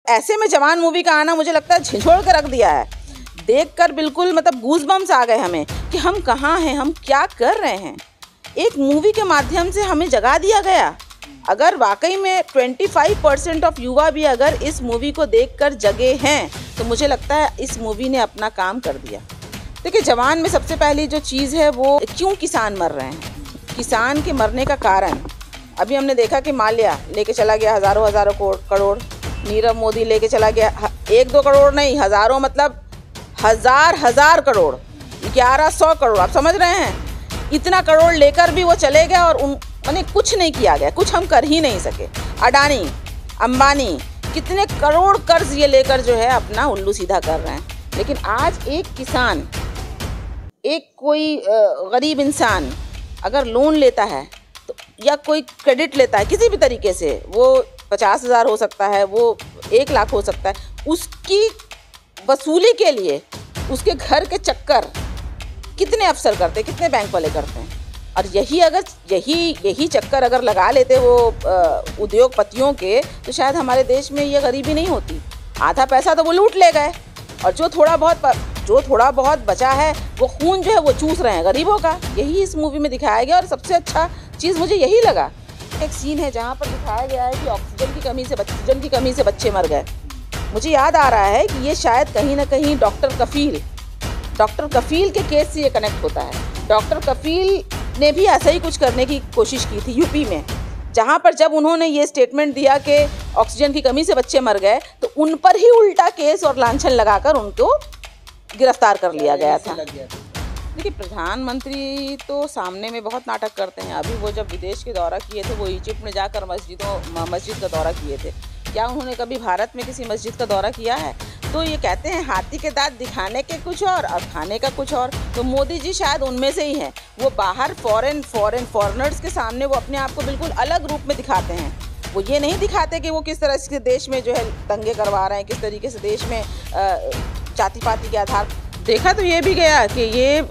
ऐसे में जवान मूवी का आना मुझे लगता है झिझोड़ के रख दिया है। देखकर बिल्कुल मतलब गूज़बम्स आ गए हमें कि हम कहाँ हैं, हम क्या कर रहे हैं। एक मूवी के माध्यम से हमें जगा दिया गया। अगर वाकई में 25% ऑफ युवा भी अगर इस मूवी को देखकर जगे हैं तो मुझे लगता है इस मूवी ने अपना काम कर दिया। देखिए, जवान में सबसे पहली जो चीज़ है वो क्यों किसान मर रहे हैं। किसान के मरने का कारण अभी हमने देखा कि माल्या लेके चला गया हज़ारों करोड़, नीरव मोदी लेके चला गया 1-2 करोड़ नहीं, हज़ारों मतलब हज़ार करोड़, 1100 करोड़। आप समझ रहे हैं, इतना करोड़ लेकर भी वो चले गए और उन्हें कुछ नहीं किया गया, कुछ हम कर ही नहीं सके। अडानी, अंबानी कितने करोड़ कर्ज ये लेकर जो है अपना उल्लू सीधा कर रहे हैं। लेकिन आज एक किसान, एक कोई गरीब इंसान अगर लोन लेता है तो या कोई क्रेडिट लेता है किसी भी तरीके से, वो 50,000 हो सकता है, वो 1 लाख हो सकता है, उसकी वसूली के लिए उसके घर के चक्कर कितने अफसर करते हैं, कितने बैंक वाले करते हैं। और यही चक्कर अगर लगा लेते वो उद्योगपतियों के, तो शायद हमारे देश में ये गरीबी नहीं होती। आधा पैसा तो वो लूट ले गए और जो थोड़ा बहुत बचा है वो खून जो है वो चूस रहे हैं गरीबों का। यही इस मूवी में दिखाया गया और सबसे अच्छा चीज़ मुझे यही लगा। एक सीन है जहाँ पर दिखाया गया है कि ऑक्सीजन की कमी से बच्चे मर गए। मुझे याद आ रहा है कि ये शायद कहीं ना कहीं डॉक्टर कफील के केस से ये कनेक्ट होता है। डॉक्टर कफील ने भी ऐसा ही कुछ करने की कोशिश की थी यूपी में, जहाँ पर जब उन्होंने ये स्टेटमेंट दिया कि ऑक्सीजन की कमी से बच्चे मर गए तो उन पर ही उल्टा केस और लांछन लगाकर उनको गिरफ्तार कर लिया गया था। देखिए, प्रधानमंत्री तो सामने में बहुत नाटक करते हैं। अभी वो जब विदेश के दौरा किए थे, वो इजिप्ट में जाकर मस्जिद का दौरा किए थे। क्या उन्होंने कभी भारत में किसी मस्जिद का दौरा किया है? तो ये कहते हैं हाथी के दांत दिखाने के कुछ और खाने का कुछ और। तो मोदी जी शायद उनमें से ही हैं। वो बाहर फॉरेनर्स के सामने वो अपने आप को बिल्कुल अलग रूप में दिखाते हैं। वो ये नहीं दिखाते कि वो किस तरह से देश में जो है दंगे करवा रहे हैं, किस तरीके से देश में जाति पाति के आधार। देखा तो ये भी गया कि ये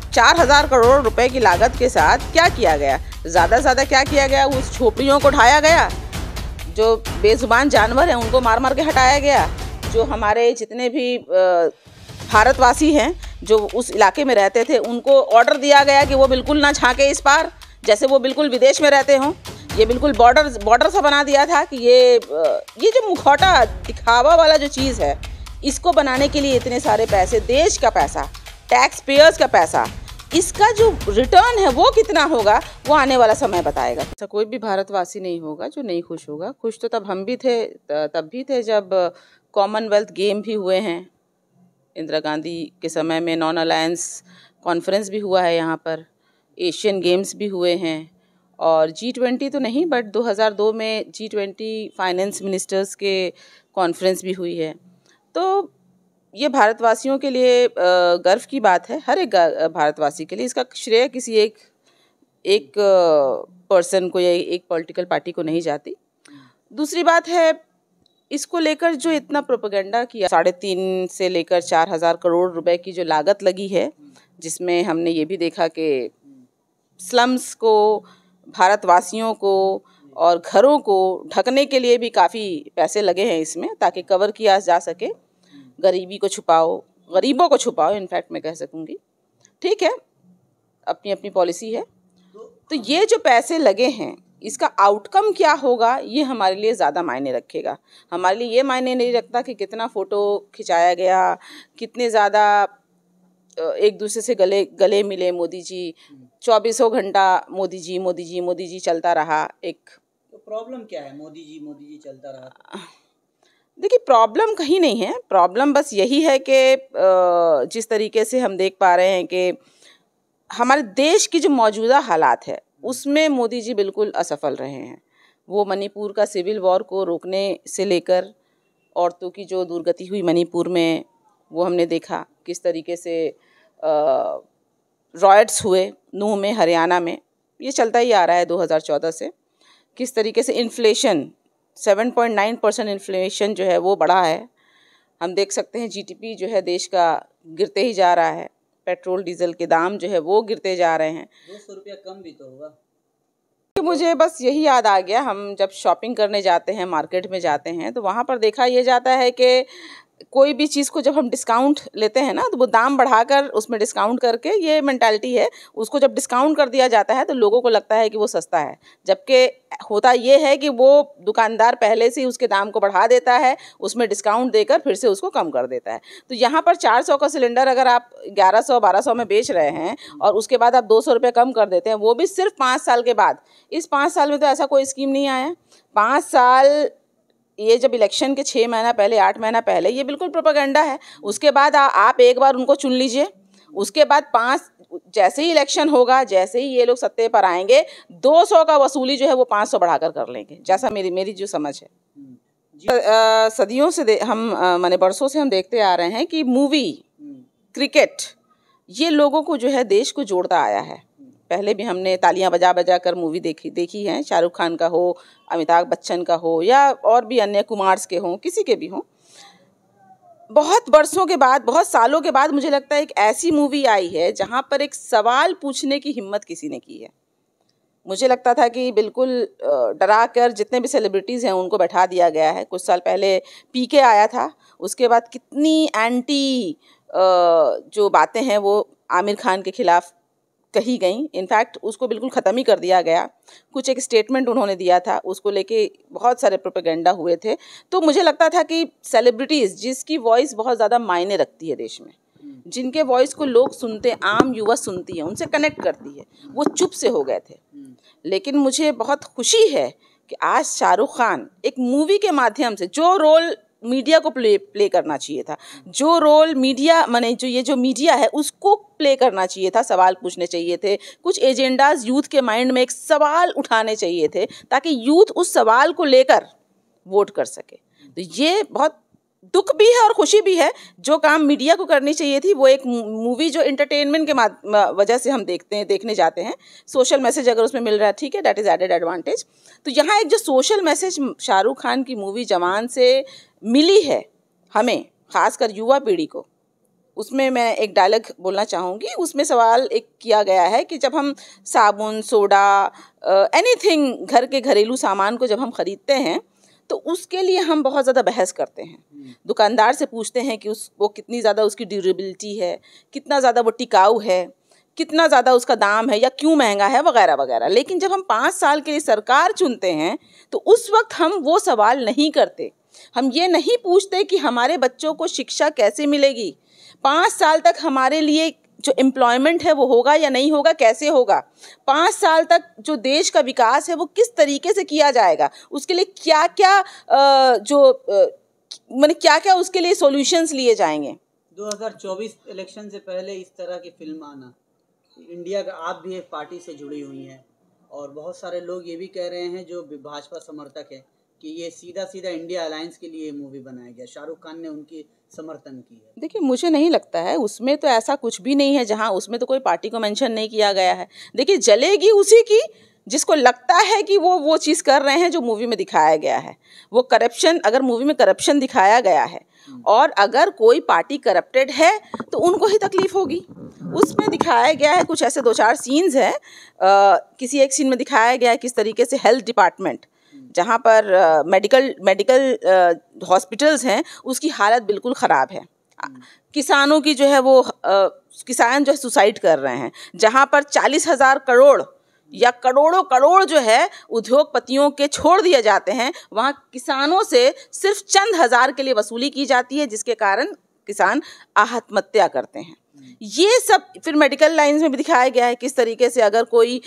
4,000 करोड़ रुपए की लागत के साथ क्या किया गया, ज़्यादा से ज़्यादा क्या किया गया, उस झोपड़ियों को ढाया गया, जो बेजुबान जानवर हैं उनको मार के हटाया गया, जो हमारे जितने भी भारतवासी हैं जो उस इलाके में रहते थे उनको ऑर्डर दिया गया कि वो बिल्कुल ना झांके इस पार, जैसे वो बिल्कुल विदेश में रहते हों। ये बिल्कुल बॉर्डर सा बना दिया था कि ये जो मुखौटा दिखावा वाला जो चीज़ है, इसको बनाने के लिए इतने सारे पैसे, देश का पैसा, टैक्स पेयर्स का पैसा, इसका जो रिटर्न है वो कितना होगा वो आने वाला समय बताएगा। ऐसा कोई भी भारतवासी नहीं होगा जो नहीं खुश होगा। खुश तो तब हम भी थे, तब भी थे जब कॉमनवेल्थ गेम भी हुए हैं। इंदिरा गांधी के समय में नॉन अलायंस कॉन्फ्रेंस भी हुआ है यहाँ पर, एशियन गेम्स भी हुए हैं और G20 तो नहीं बट 2002 में G20 फाइनेंस मिनिस्टर्स के कॉन्फ्रेंस भी हुई है। तो ये भारतवासियों के लिए गर्व की बात है, हर एक भारतवासी के लिए। इसका श्रेय किसी एक पर्सन को या एक पॉलिटिकल पार्टी को नहीं जाती। दूसरी बात है, इसको लेकर जो इतना प्रोपेगेंडा किया, 3.5 से लेकर 4,000 करोड़ रुपए की जो लागत लगी है, जिसमें हमने ये भी देखा कि स्लम्स को, भारतवासियों को और घरों को ढकने के लिए भी काफ़ी पैसे लगे हैं इसमें, ताकि कवर किया जा सके, गरीबों को छुपाओ इनफैक्ट मैं कह सकूँगी। ठीक है, अपनी अपनी पॉलिसी है। तो ये जो पैसे लगे हैं इसका आउटकम क्या होगा ये हमारे लिए ज़्यादा मायने रखेगा। हमारे लिए ये मायने नहीं रखता कि कितना फ़ोटो खिंचाया गया, कितने ज़्यादा एक दूसरे से गले मिले मोदी जी, 24 घंटा मोदी जी चलता रहा। एक तो प्रॉब्लम क्या है, मोदी जी चलता रहा? देखिए, प्रॉब्लम कहीं नहीं है। प्रॉब्लम बस यही है कि जिस तरीके से हम देख पा रहे हैं कि हमारे देश की जो मौजूदा हालात है उसमें मोदी जी बिल्कुल असफल रहे हैं। वो मणिपुर का सिविल वॉर को रोकने से लेकर औरतों की जो दुर्गति हुई मणिपुर में, वो हमने देखा किस तरीके से रॉयट्स हुए नूह में, हरियाणा में, ये चलता ही आ रहा है 2014 से। किस तरीके से इन्फ्लेशन 7.9% इन्फ्लेशन जो है वो बढ़ा है। हम देख सकते हैं GDP जो है देश का गिरते ही जा रहा है, पेट्रोल डीजल के दाम जो है वो गिरते जा रहे हैं। 200 रुपया कम भी तो होगा। मुझे बस यही याद आ गया, हम जब शॉपिंग करने जाते हैं, मार्केट में जाते हैं, तो वहाँ पर देखा ये जाता है कि कोई भी चीज़ को जब हम डिस्काउंट लेते हैं ना, तो वो दाम बढ़ाकर उसमें डिस्काउंट करके, ये मेंटालिटी है, उसको जब डिस्काउंट कर दिया जाता है तो लोगों को लगता है कि वो सस्ता है, जबकि होता ये है कि वो दुकानदार पहले से ही उसके दाम को बढ़ा देता है, उसमें डिस्काउंट देकर फिर से उसको कम कर देता है। तो यहाँ पर 400 का सिलेंडर अगर आप 1100-1200 में बेच रहे हैं और उसके बाद आप 200 रुपये कम कर देते हैं, वो भी सिर्फ 5 साल के बाद। इस 5 साल में तो ऐसा कोई स्कीम नहीं आया। 5 साल, ये जब इलेक्शन के 6 महीना पहले, 8 महीना पहले, ये बिल्कुल प्रोपेगेंडा है। उसके बाद आप एक बार उनको चुन लीजिए, उसके बाद 5 जैसे ही इलेक्शन होगा, जैसे ही ये लोग सत्ते पर आएंगे, 200 का वसूली जो है वो 500 बढ़ाकर कर लेंगे, जैसा मेरी जो समझ है। सदियों से हम माने बरसों से हम देखते आ रहे हैं कि मूवी, क्रिकेट, ये लोगों को जो है देश को जोड़ता आया है। पहले भी हमने तालियां बजा बजा कर मूवी देखी है, शाहरुख खान का हो, अमिताभ बच्चन का हो, या और भी अन्य कुमार्स के हों, किसी के भी हों। बहुत बरसों के बाद, बहुत सालों के बाद मुझे लगता है एक ऐसी मूवी आई है जहां पर एक सवाल पूछने की हिम्मत किसी ने की है। मुझे लगता था कि बिल्कुल डरा कर जितने भी सेलिब्रिटीज़ हैं उनको बैठा दिया गया है। कुछ साल पहले पीके आया था, उसके बाद कितनी एंटी जो बातें हैं वो आमिर खान के खिलाफ कही गई। इनफैक्ट उसको बिल्कुल ख़त्म ही कर दिया गया। कुछ एक स्टेटमेंट उन्होंने दिया था, उसको लेके बहुत सारे प्रोपेगेंडा हुए थे। तो मुझे लगता था कि सेलिब्रिटीज़ जिसकी वॉइस बहुत ज़्यादा मायने रखती है देश में, जिनके वॉइस को लोग सुनते, आम युवा सुनती है, उनसे कनेक्ट करती है, वो चुप से हो गए थे। लेकिन मुझे बहुत खुशी है कि आज शाहरुख खान एक मूवी के माध्यम से, जो रोल मीडिया को प्ले करना चाहिए था, जो रोल मीडिया माने जो मीडिया है उसको प्ले करना चाहिए था, सवाल पूछने चाहिए थे, कुछ एजेंडाज यूथ के माइंड में एक सवाल उठाने चाहिए थे ताकि यूथ उस सवाल को लेकर वोट कर सके। तो ये बहुत दुख भी है और खुशी भी है। जो काम मीडिया को करनी चाहिए थी, वो एक मूवी जो एंटरटेनमेंट के वजह से हम देखने जाते हैं, सोशल मैसेज अगर उसमें मिल रहा है, ठीक है, दैट इज़ एडेड एडवांटेज। तो यहाँ एक जो सोशल मैसेज शाहरुख खान की मूवी जवान से मिली है हमें, ख़ासकर युवा पीढ़ी को, उसमें मैं एक डायलॉग बोलना चाहूँगी। उसमें सवाल एक किया गया है कि जब हम साबुन, सोडा, एनीथिंग, घर के घरेलू सामान को जब हम ख़रीदते हैं तो उसके लिए हम बहुत ज़्यादा बहस करते हैं। दुकानदार से पूछते हैं कि वो कितनी ज़्यादा उसकी ड्यूरेबिलिटी है, कितना ज़्यादा वो टिकाऊ है, कितना ज़्यादा उसका दाम है, या क्यों महंगा है, वगैरह वगैरह। लेकिन जब हम 5 साल के लिए सरकार चुनते हैं तो उस वक्त हम वो सवाल नहीं करते। हम ये नहीं पूछते कि हमारे बच्चों को शिक्षा कैसे मिलेगी, 5 साल तक हमारे लिए जो एम्प्लॉयमेंट है वो होगा या नहीं होगा, कैसे होगा, 5 साल तक जो देश का विकास है वो किस तरीके से किया जाएगा, उसके लिए क्या क्या क्या क्या उसके लिए सॉल्यूशंस लिए जाएंगे। 2024 इलेक्शन से पहले इस तरह की फिल्म आना, इंडिया का, आप भी एक पार्टी से जुड़ी हुई हैं और बहुत सारे लोग ये भी कह रहे हैं जो भाजपा समर्थक है कि ये सीधा इंडिया अलायंस के लिए मूवी बनाया गया, शाहरुख खान ने उनकी समर्थन की है। देखिए, मुझे नहीं लगता है, उसमें तो ऐसा कुछ भी नहीं है, जहां उसमें तो कोई पार्टी को मेंशन नहीं किया गया है। देखिए, जलेगी उसी की जिसको लगता है कि वो चीज़ कर रहे हैं जो मूवी में दिखाया गया है। वो करप्शन, अगर मूवी में करप्शन दिखाया गया है और अगर कोई पार्टी करप्टेड है तो उनको ही तकलीफ होगी। उसमें दिखाया गया है कुछ ऐसे 2-4 सीन्स हैं। किसी एक सीन में दिखाया गया है किस तरीके से हेल्थ डिपार्टमेंट, जहाँ पर मेडिकल हॉस्पिटल्स हैं, उसकी हालत बिल्कुल ख़राब है। किसानों की जो है वो किसान जो है सुसाइड कर रहे हैं, जहाँ पर 40,000 करोड़ या करोड़ों करोड़ जो है उद्योगपतियों के छोड़ दिए जाते हैं, वहाँ किसानों से सिर्फ चंद हज़ार के लिए वसूली की जाती है, जिसके कारण किसान आत्महत्या करते हैं। ये सब फिर मेडिकल लाइंस में भी दिखाया गया है किस तरीके से अगर कोई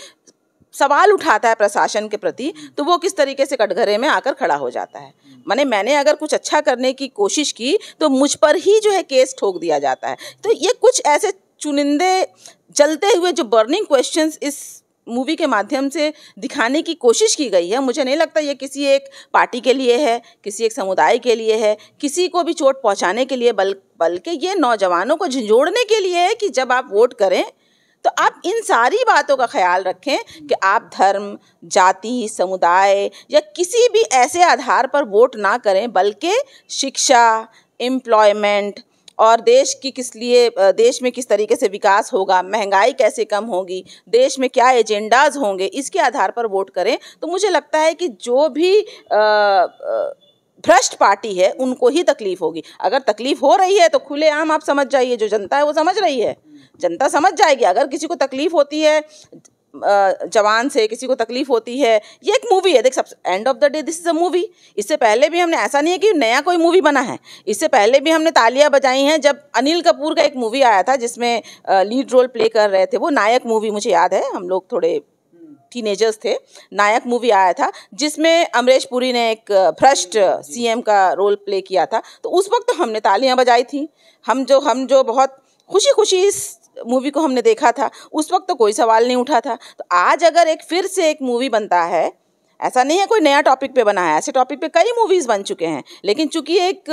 सवाल उठाता है प्रशासन के प्रति तो वो किस तरीके से कटघरे में आकर खड़ा हो जाता है। मैंने अगर कुछ अच्छा करने की कोशिश की तो मुझ पर ही जो है केस ठोक दिया जाता है। तो ये कुछ ऐसे चुनिंदे जलते हुए जो बर्निंग क्वेश्चंस इस मूवी के माध्यम से दिखाने की कोशिश की गई है। मुझे नहीं लगता ये किसी एक पार्टी के लिए है, किसी एक समुदाय के लिए है, किसी को भी चोट पहुंचाने के लिए, बल्कि ये नौजवानों को झंझोड़ने के लिए है कि जब आप वोट करें तो आप इन सारी बातों का ख्याल रखें कि आप धर्म, जाति, समुदाय या किसी भी ऐसे आधार पर वोट ना करें, बल्कि शिक्षा, एम्प्लॉयमेंट और देश की किस लिए देश में किस तरीके से विकास होगा, महंगाई कैसे कम होगी, देश में क्या एजेंडाज होंगे, इसके आधार पर वोट करें तो मुझे लगता है कि जो भी भ्रष्ट पार्टी है उनको ही तकलीफ होगी। अगर तकलीफ हो रही है तो खुलेआम आप समझ जाइए, जो जनता है वो समझ रही है, जनता समझ जाएगी। अगर किसी को तकलीफ होती है जवान से, किसी को तकलीफ होती है, ये एक मूवी है, देख सब end of the day this is a movie. इससे पहले भी हमने, ऐसा नहीं है कि नया कोई मूवी बना है, इससे पहले भी हमने तालियां बजाई हैं जब अनिल कपूर का एक मूवी आया था जिसमें लीड रोल प्ले कर रहे थे, वो नायक मूवी, मुझे याद है, हम लोग थोड़े टीनेजर्स थे, नायक मूवी आया था जिसमें अमरीश पुरी ने एक भ्रष्ट सीएम का रोल प्ले किया था। तो उस वक्त हमने तालियां बजाई थी, हम जो बहुत खुशी खुशी इस मूवी को हमने देखा था, उस वक्त तो कोई सवाल नहीं उठा था। तो आज अगर एक फिर से एक मूवी बनता है, ऐसा नहीं है कोई नया टॉपिक पे बना है, ऐसे टॉपिक पे कई मूवीज़ बन चुके हैं, लेकिन चूंकि एक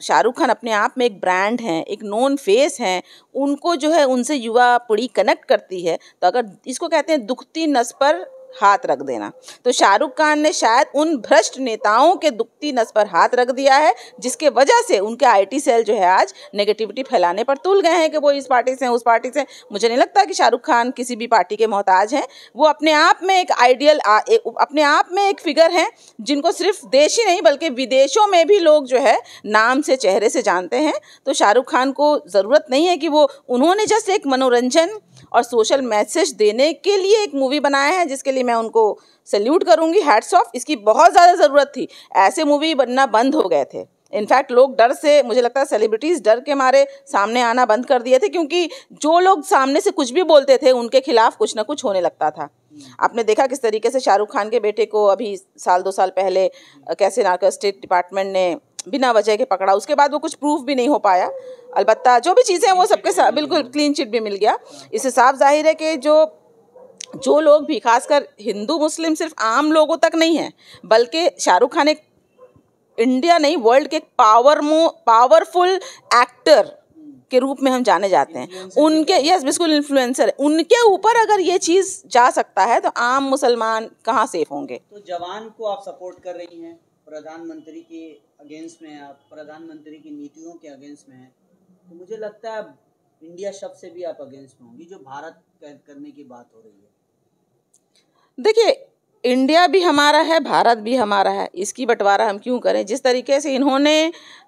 शाहरुख खान अपने आप में एक ब्रांड हैं, एक नोन फेस हैं, उनको जो है उनसे युवा पीढ़ी कनेक्ट करती है। तो अगर इसको कहते हैं दुखती नस पर हाथ रख देना, तो शाहरुख खान ने शायद उन भ्रष्ट नेताओं के दुखती नस पर हाथ रख दिया है, जिसके वजह से उनके आईटी सेल जो है आज नेगेटिविटी फैलाने पर तुल गए हैं कि वो इस पार्टी से हैं, उस पार्टी से। मुझे नहीं लगता कि शाहरुख खान किसी भी पार्टी के मोहताज हैं, वो अपने आप में एक आइडियल, अपने आप में एक फिगर हैं जिनको सिर्फ देश ही नहीं बल्कि विदेशों में भी लोग जो है नाम से, चेहरे से जानते हैं। तो शाहरुख खान को ज़रूरत नहीं है कि उन्होंने जस्ट एक मनोरंजन और सोशल मैसेज देने के लिए एक मूवी बनाया है, जिसके लिए मैं उनको सैल्यूट करूंगी, हैट्स ऑफ। इसकी बहुत ज़्यादा ज़रूरत थी, ऐसे मूवी बनना बंद हो गए थे। इनफैक्ट लोग डर से, मुझे लगता है सेलिब्रिटीज़ डर के मारे सामने आना बंद कर दिए थे, क्योंकि जो लोग सामने से कुछ भी बोलते थे उनके खिलाफ कुछ ना कुछ होने लगता था। आपने देखा किस तरीके से शाहरुख खान के बेटे को अभी साल 2 साल पहले कैसे नार्को स्टेट डिपार्टमेंट ने बिना वजह के पकड़ा, उसके बाद वो कुछ प्रूफ भी नहीं हो पाया। अलबत्ता जो भी चीज़ें हैं वो सबके साथ बिल्कुल क्लीन चिट भी मिल गया। इससे साफ जाहिर है कि जो लोग भी, खासकर हिंदू मुस्लिम, सिर्फ आम लोगों तक नहीं है, बल्कि शाहरुख खान एक इंडिया नहीं वर्ल्ड के एक पावरफुल एक्टर के रूप में हम जाने जाते हैं। उनके, यस बिल्कुल इन्फ्लुएंसर, उनके ऊपर अगर ये चीज़ जा सकता है तो आम मुसलमान कहाँ सेफ होंगे। तो जवान को आप सपोर्ट कर रही हैं, प्रधानमंत्री के अगेंस्ट में, आप प्रधानमंत्री की नीतियों के अगेंस्ट में हैं, तो मुझे लगता है इंडिया शब्द से भी आप अगेंस्ट में होंगी, जो भारत करने की बात हो रही है। देखिए, इंडिया भी हमारा है, भारत भी हमारा है, इसकी बंटवारा हम क्यों करें। जिस तरीके से इन्होंने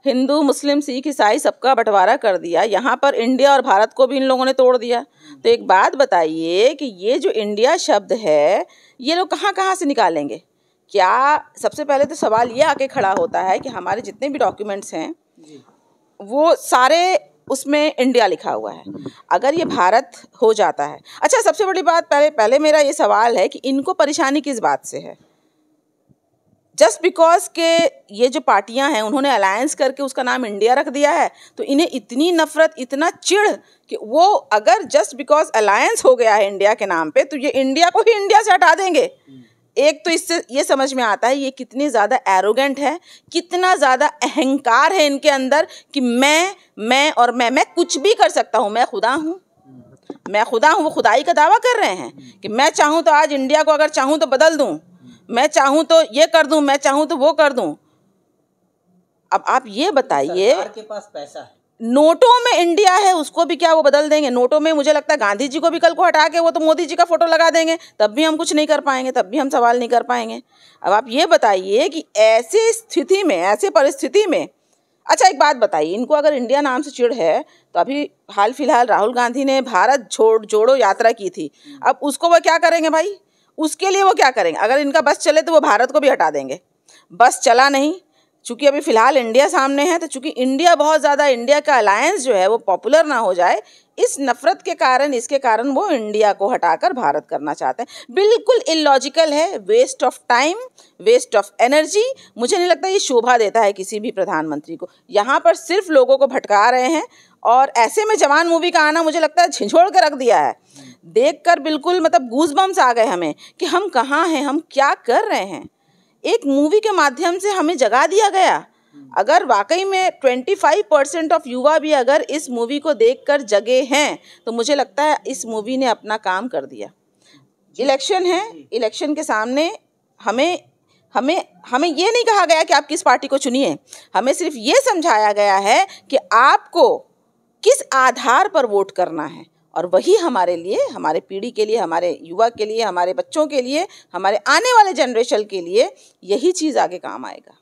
हिंदू मुस्लिम सिख ईसाई सबका बंटवारा कर दिया, यहाँ पर इंडिया और भारत को भी इन लोगों ने तोड़ दिया। तो एक बात बताइए कि ये जो इंडिया शब्द है, ये लोग कहाँ कहाँ से निकालेंगे? क्या, सबसे पहले तो सवाल ये आके खड़ा होता है कि हमारे जितने भी डॉक्यूमेंट्स हैं वो सारे उसमें इंडिया लिखा हुआ है, अगर ये भारत हो जाता है। अच्छा, सबसे बड़ी बात, पहले मेरा ये सवाल है कि इनको परेशानी किस बात से है? जस्ट बिकॉज के ये जो पार्टियां हैं उन्होंने अलायंस करके उसका नाम इंडिया रख दिया है, तो इन्हें इतनी नफरत, इतना चिढ़ कि वो अगर जस्ट बिकॉज अलायंस हो गया है इंडिया के नाम पे, तो ये इंडिया को ही इंडिया से हटा देंगे। एक तो इससे ये समझ में आता है ये कितनी ज़्यादा एरोगेंट है, कितना ज़्यादा अहंकार है इनके अंदर कि मैं कुछ भी कर सकता हूँ, मैं खुदा हूँ, मैं खुदा हूँ। वो खुदाई का दावा कर रहे हैं कि मैं चाहूँ तो आज इंडिया को अगर चाहूँ तो बदल दूँ, मैं चाहूँ तो ये कर दूँ, मैं चाहूँ तो वो कर दूँ। अब आप ये बताइए, सरकार के पास पैसा है, नोटों में इंडिया है, उसको भी क्या वो बदल देंगे? नोटों में मुझे लगता है गांधी जी को भी कल को हटा के वो तो मोदी जी का फोटो लगा देंगे, तब भी हम कुछ नहीं कर पाएंगे, तब भी हम सवाल नहीं कर पाएंगे। अब आप ये बताइए कि ऐसी स्थिति में, ऐसे परिस्थिति में, अच्छा एक बात बताइए, इनको अगर इंडिया नाम से चिढ़ है तो अभी हाल फिलहाल राहुल गांधी ने भारत जोड़ो यात्रा की थी, अब उसको वो क्या करेंगे भाई? उसके लिए वो क्या करेंगे? अगर इनका बस चले तो वो भारत को भी हटा देंगे। बस चला नहीं, चूँकि अभी फ़िलहाल इंडिया सामने है, तो चूँकि इंडिया बहुत ज़्यादा, इंडिया का अलायंस जो है वो पॉपुलर ना हो जाए, इस नफ़रत के कारण, इसके कारण वो इंडिया को हटाकर भारत करना चाहते हैं। बिल्कुल इलॉजिकल है, waste of time, waste of energy. मुझे नहीं लगता ये शोभा देता है किसी भी प्रधानमंत्री को। यहाँ पर सिर्फ लोगों को भटका रहे हैं, और ऐसे में जवान मूवी का आना मुझे लगता है झिझोड़ के रख दिया है। देखकर बिल्कुल मतलब गूज़बम्स आ गए हमें कि हम कहाँ हैं, हम क्या कर रहे हैं। एक मूवी के माध्यम से हमें जगा दिया गया। अगर वाकई में 25% ऑफ युवा भी अगर इस मूवी को देखकर जगे हैं, तो मुझे लगता है इस मूवी ने अपना काम कर दिया। इलेक्शन है, इलेक्शन के सामने हमें हमें ये नहीं कहा गया कि आप किस पार्टी को चुनिए, हमें सिर्फ ये समझाया गया है कि आपको किस आधार पर वोट करना है, और वही हमारे लिए, हमारे पीढ़ी के लिए, हमारे युवा के लिए, हमारे बच्चों के लिए, हमारे आने वाले जनरेशन के लिए यही चीज़ आगे काम आएगा।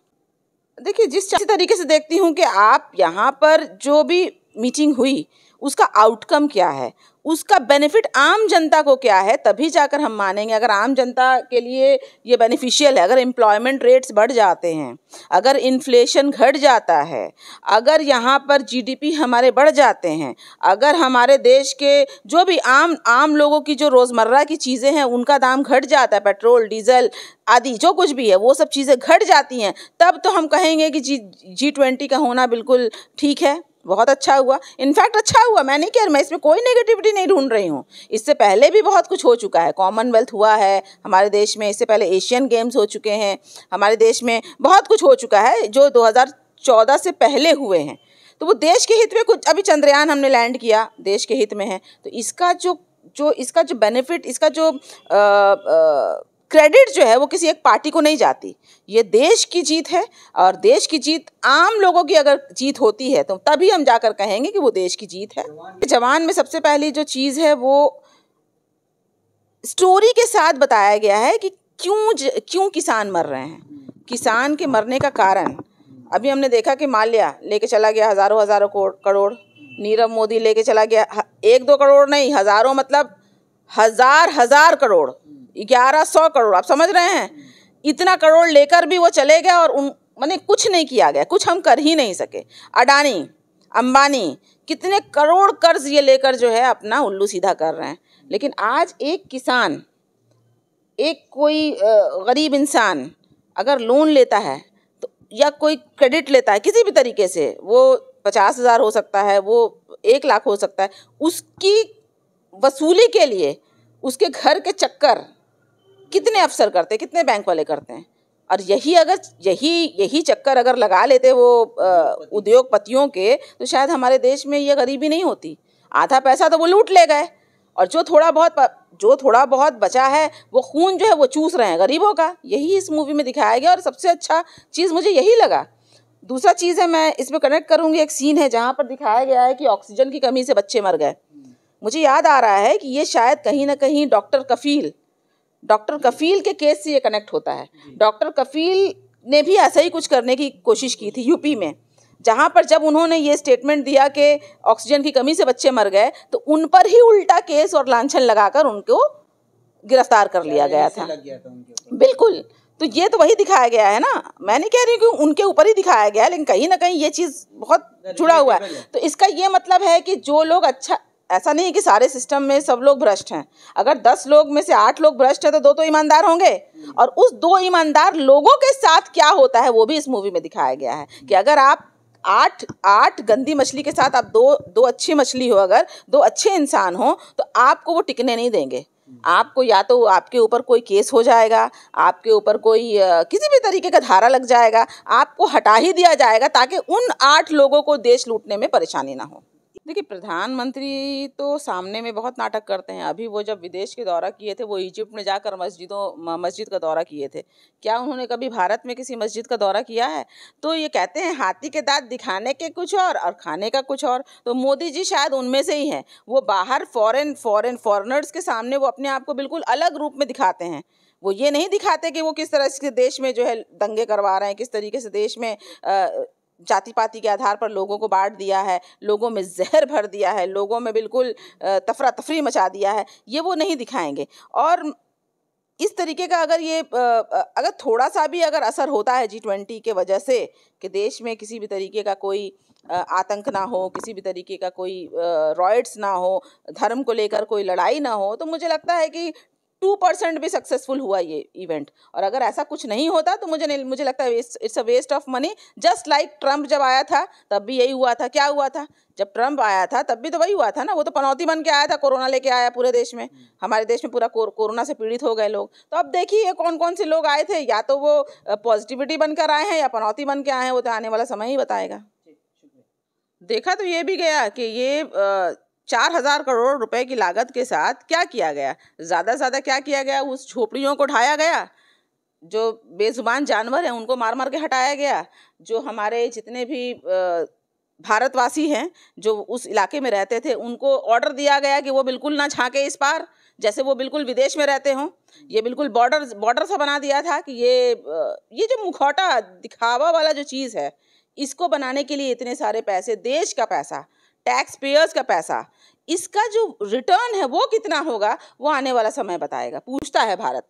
देखिए, जिस तरीके से देखती हूँ कि आप यहाँ पर जो भी मीटिंग हुई उसका आउटकम क्या है, उसका बेनिफिट आम जनता को क्या है, तभी जाकर हम मानेंगे। अगर आम जनता के लिए ये बेनिफिशियल है, अगर एम्प्लॉयमेंट रेट्स बढ़ जाते हैं, अगर इन्फ्लेशन घट जाता है, अगर यहाँ पर जीडीपी हमारे बढ़ जाते हैं, अगर हमारे देश के जो भी आम लोगों की जो रोज़मर्रा की चीज़ें हैं उनका दाम घट जाता है, पेट्रोल डीजल आदि जो कुछ भी है वो सब चीज़ें घट जाती हैं, तब तो हम कहेंगे कि G20 का होना बिल्कुल ठीक है, बहुत अच्छा हुआ। इनफैक्ट अच्छा हुआ, मैं नहीं कह रही, मैं इसमें कोई नेगेटिविटी नहीं ढूंढ रही हूँ। इससे पहले भी बहुत कुछ हो चुका है, कॉमनवेल्थ हुआ है हमारे देश में, इससे पहले एशियन गेम्स हो चुके हैं हमारे देश में, बहुत कुछ हो चुका है जो 2014 से पहले हुए हैं। तो वो देश के हित में कुछ, अभी चंद्रयान हमने लैंड किया, देश के हित में है, तो इसका जो बेनिफिट, इसका जो क्रेडिट जो है वो किसी एक पार्टी को नहीं जाती, ये देश की जीत है। और देश की जीत, आम लोगों की अगर जीत होती है तो तभी हम जाकर कहेंगे कि वो देश की जीत है। जवान में सबसे पहली जो चीज़ है वो स्टोरी के साथ बताया गया है कि क्यों किसान मर रहे हैं, किसान के मरने का कारण। अभी हमने देखा कि माल्या लेके चला गया हज़ारों करोड़, नीरव मोदी लेके चला गया 1-2 करोड़ नहीं, हज़ारों, मतलब हजार करोड़, 1100 करोड़, आप समझ रहे हैं, इतना करोड़ लेकर भी वो चले गए और माने कुछ नहीं किया गया, कुछ हम कर ही नहीं सके। अडानी, अंबानी कितने करोड़ कर्ज ये लेकर जो है अपना उल्लू सीधा कर रहे हैं, लेकिन आज एक किसान, एक कोई गरीब इंसान अगर लोन लेता है तो, या कोई क्रेडिट लेता है किसी भी तरीके से, वो 50,000 हो सकता है, वो 1 लाख हो सकता है, उसकी वसूली के लिए उसके घर के चक्कर कितने अफसर करते हैं, कितने बैंक वाले करते हैं। और यही चक्कर अगर लगा लेते वो उद्योगपतियों के, तो शायद हमारे देश में ये गरीबी नहीं होती। आधा पैसा तो वो लूट ले गए, और जो थोड़ा बहुत बचा है वो खून जो है वो चूस रहे हैं गरीबों का। यही इस मूवी में दिखाया गया और सबसे अच्छा चीज़ मुझे यही लगा। दूसरा चीज़ है, मैं इसमें कनेक्ट करूँगी, एक सीन है जहाँ पर दिखाया गया है कि ऑक्सीजन की कमी से बच्चे मर गए। मुझे याद आ रहा है कि ये शायद कहीं ना कहीं डॉक्टर कफील के केस से ये कनेक्ट होता है। डॉक्टर कफील ने भी ऐसा ही कुछ करने की कोशिश की थी यूपी में, जहाँ पर जब उन्होंने ये स्टेटमेंट दिया कि ऑक्सीजन की कमी से बच्चे मर गए, तो उन पर ही उल्टा केस और लांछन लगाकर उनको गिरफ्तार कर लिया गया था। बिल्कुल, तो ये तो वही दिखाया गया है ना, मैं नहीं कह रही कि उनके ऊपर ही दिखाया गया है, लेकिन कहीं ना कहीं ये चीज़ बहुत जुड़ा हुआ है। तो इसका ये मतलब है कि जो लोग, अच्छा, ऐसा नहीं है कि सारे सिस्टम में सब लोग भ्रष्ट हैं। अगर 10 लोग में से 8 लोग भ्रष्ट हैं तो 2 तो ईमानदार होंगे, और उस 2 ईमानदार लोगों के साथ क्या होता है वो भी इस मूवी में दिखाया गया है कि अगर आप 8 गंदी मछली के साथ आप 2 अच्छी मछली हो, अगर 2 अच्छे इंसान हो, तो आपको वो टिकने नहीं देंगे। आपको या तो आपके ऊपर कोई केस हो जाएगा, आपके ऊपर कोई किसी भी तरीके का धारा लग जाएगा, आपको हटा ही दिया जाएगा ताकि उन 8 लोगों को देश लूटने में परेशानी ना हो। देखिए, प्रधानमंत्री तो सामने में बहुत नाटक करते हैं। अभी वो जब विदेश के दौरा किए थे, वो इजिप्ट में जाकर मस्जिद का दौरा किए थे। क्या उन्होंने कभी भारत में किसी मस्जिद का दौरा किया है? तो ये कहते हैं हाथी के दांत दिखाने के कुछ और खाने का कुछ और। तो मोदी जी शायद उनमें से ही हैं। वो बाहर फॉरेनर्स के सामने वो अपने आप को बिल्कुल अलग रूप में दिखाते हैं। वो ये नहीं दिखाते कि वो किस तरह से देश में जो है दंगे करवा रहे हैं, किस तरीके से देश में जाति पाति के आधार पर लोगों को बांट दिया है, लोगों में जहर भर दिया है, लोगों में बिल्कुल तफरा तफरी मचा दिया है, ये वो नहीं दिखाएंगे। और इस तरीके का अगर थोड़ा सा भी अगर असर होता है G20 के वजह से कि देश में किसी भी तरीके का कोई आतंक ना हो, किसी भी तरीके का कोई रॉयट्स ना हो, धर्म को लेकर कोई लड़ाई ना हो, तो मुझे लगता है कि 2% भी सक्सेसफुल हुआ ये इवेंट। और अगर ऐसा कुछ नहीं होता तो मुझे लगता है it's a waste of money. Just like Trump जब आया था तब भी यही हुआ था। क्या हुआ था? जब ट्रम्प आया था तब भी तो वही हुआ था ना, वो तो पनौती बन के आया था, कोरोना लेके आया पूरे देश में, हमारे देश में पूरा कोरोना से पीड़ित हो गए लोग। तो अब देखिए कौन कौन से लोग आए थे, या तो वो पॉजिटिविटी बनकर आए हैं या पनौती बन के आए हैं, वो तो आने वाला समय ही बताएगा। देखा तो ये भी गया कि ये 4,000 करोड़ रुपए की लागत के साथ क्या किया गया, ज़्यादा से ज़्यादा क्या किया गया, उस झोपड़ियों को ढाया गया जो बेजुबान जानवर हैं उनको मार मार के हटाया गया। जो हमारे जितने भी भारतवासी हैं जो उस इलाके में रहते थे उनको ऑर्डर दिया गया कि वो बिल्कुल ना झांके इस पार, जैसे वो बिल्कुल विदेश में रहते हों। ये बिल्कुल बॉर्डर सा बना दिया था कि ये जो मुखौटा दिखावा वाला जो चीज़ है, इसको बनाने के लिए इतने सारे पैसे, देश का पैसा, टैक्स पेयर्स का पैसा, इसका जो रिटर्न है वो कितना होगा वो आने वाला समय बताएगा, पूछता है भारत।